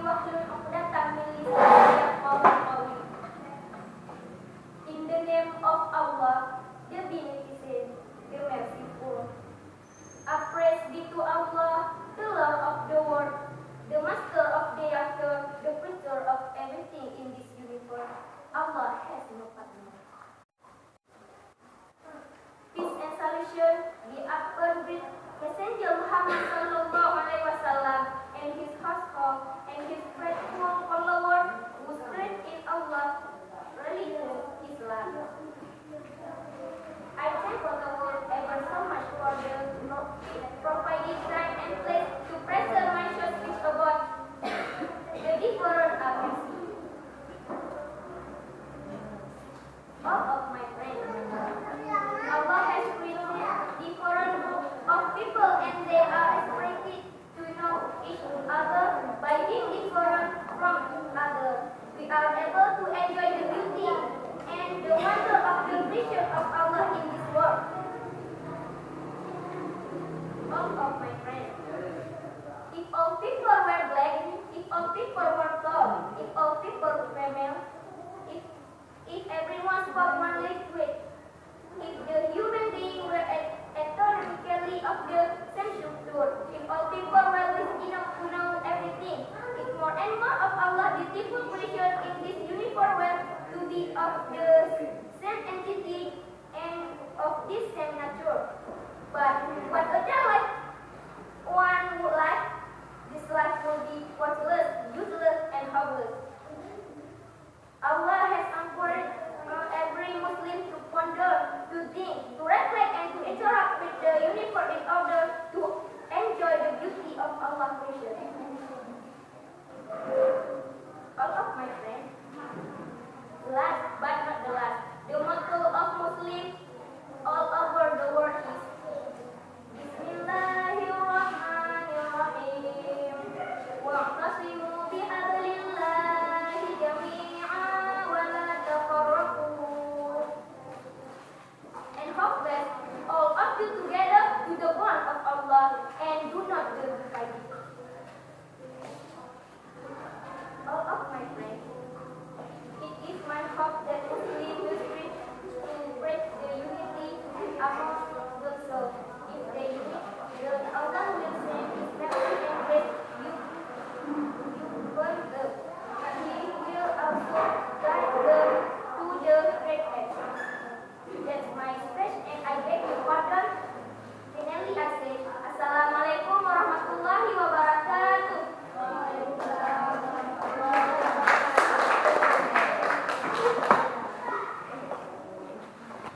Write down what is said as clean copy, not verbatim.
wahlul 'uqdatam min lisani yafqahu qawli. In the name of Allah, the Beneficent, the Merciful. Praise be to Allah, the Lord of the world, the Master of the Hereafter, the Creator of everything in this universe. Allah has no partner. Peace and salutation be upon great Messenger Muhammad sallallahu alaihi wasallam and his household and his faithful followers who strive in Allah religion Islam. I thank Allah ever so much for the provided time and place to present my short speech about the different amnesty. All of my friends, Allah has created different groups of people and they are expected to know each other by being different from others. We are able to enjoy the beauty and the wonder of the creation of Allah in this world. All of my friends, if all people were black, if all people were tall, if all people were female, if everyone spoke one language,